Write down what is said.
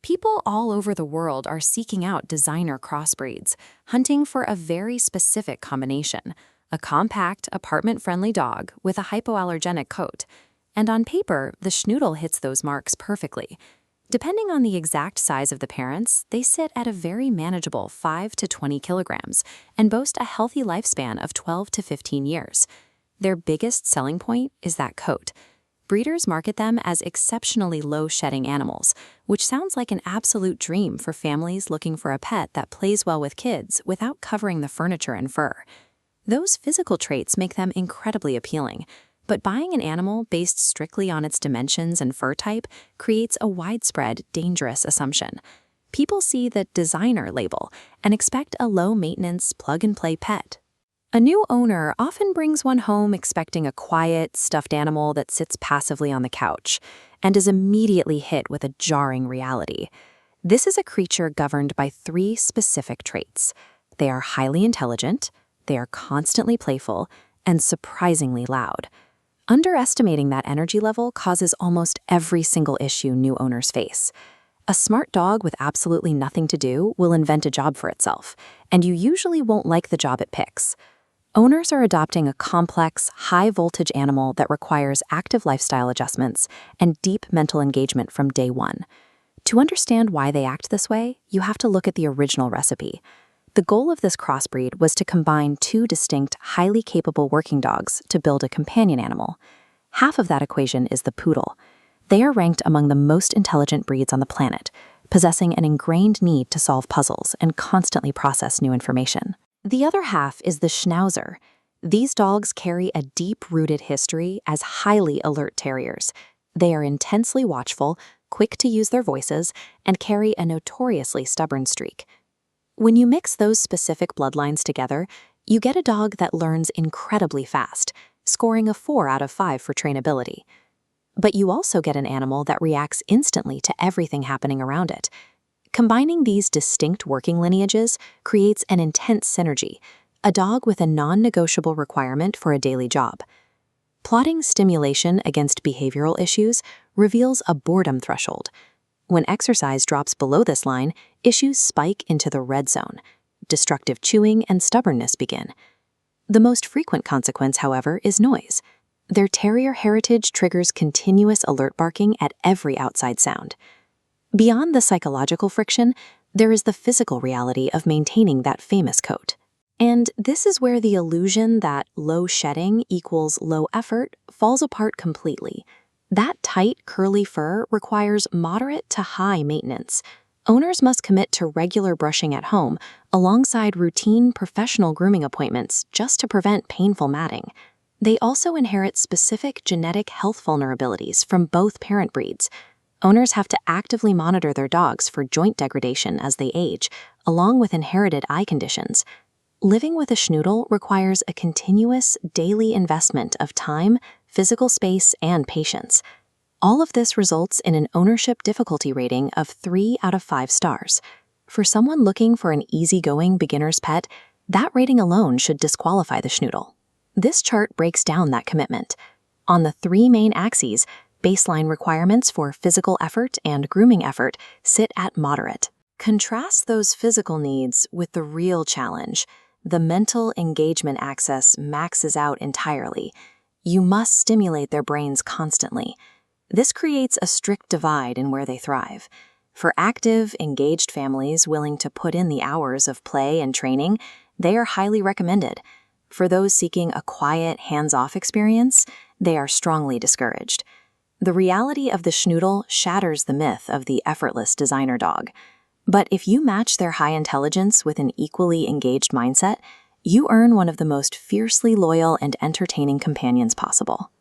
People all over the world are seeking out designer crossbreeds, hunting for a very specific combination: a compact, apartment-friendly dog with a hypoallergenic coat. And on paper, the Schnoodle hits those marks perfectly. Depending on the exact size of the parents, they sit at a very manageable 5 to 20 kilograms and boast a healthy lifespan of 12 to 15 years. Their biggest selling point is that coat. Breeders market them as exceptionally low-shedding animals, which sounds like an absolute dream for families looking for a pet that plays well with kids without covering the furniture and fur. Those physical traits make them incredibly appealing, but buying an animal based strictly on its dimensions and fur type creates a widespread, dangerous assumption. People see the designer label and expect a low-maintenance, plug-and-play pet. A new owner often brings one home expecting a quiet, stuffed animal that sits passively on the couch and is immediately hit with a jarring reality. This is a creature governed by 3 specific traits. They are highly intelligent, they are constantly playful, and surprisingly loud. Underestimating that energy level causes almost every single issue new owners face. A smart dog with absolutely nothing to do will invent a job for itself, and you usually won't like the job it picks. Owners are adopting a complex, high-voltage animal that requires active lifestyle adjustments and deep mental engagement from day one. To understand why they act this way, you have to look at the original recipe. The goal of this crossbreed was to combine 2 distinct, highly capable working dogs to build a companion animal. Half of that equation is the Poodle. They are ranked among the most intelligent breeds on the planet, possessing an ingrained need to solve puzzles and constantly process new information. The other half is the Schnauzer. These dogs carry a deep-rooted history as highly alert terriers. They are intensely watchful, quick to use their voices, and carry a notoriously stubborn streak. When you mix those specific bloodlines together, you get a dog that learns incredibly fast, scoring a 4 out of 5 for trainability. But you also get an animal that reacts instantly to everything happening around it. Combining these distinct working lineages creates an intense synergy, a dog with a non-negotiable requirement for a daily job. Plotting stimulation against behavioral issues reveals a boredom threshold. When exercise drops below this line, issues spike into the red zone. Destructive chewing and stubbornness begin. The most frequent consequence, however, is noise. Their terrier heritage triggers continuous alert barking at every outside sound. Beyond the psychological friction, there is the physical reality of maintaining that famous coat. And this is where the illusion that low shedding equals low effort falls apart completely. That tight, curly fur requires moderate to high maintenance. Owners must commit to regular brushing at home, alongside routine professional grooming appointments just to prevent painful matting. They also inherit specific genetic health vulnerabilities from both parent breeds. Owners have to actively monitor their dogs for joint degradation as they age, along with inherited eye conditions. Living with a Schnoodle requires a continuous, daily investment of time, physical space, and patience. All of this results in an ownership difficulty rating of 3 out of 5 stars. For someone looking for an easygoing beginner's pet, that rating alone should disqualify the Schnoodle. This chart breaks down that commitment. On the 3 main axes, baseline requirements for physical effort and grooming effort sit at moderate. Contrast those physical needs with the real challenge. The mental engagement axis maxes out entirely. You must stimulate their brains constantly. This creates a strict divide in where they thrive. For active, engaged families willing to put in the hours of play and training, they are highly recommended. For those seeking a quiet, hands-off experience, they are strongly discouraged. The reality of the Schnoodle shatters the myth of the effortless designer dog. But if you match their high intelligence with an equally engaged mindset, you earn one of the most fiercely loyal and entertaining companions possible.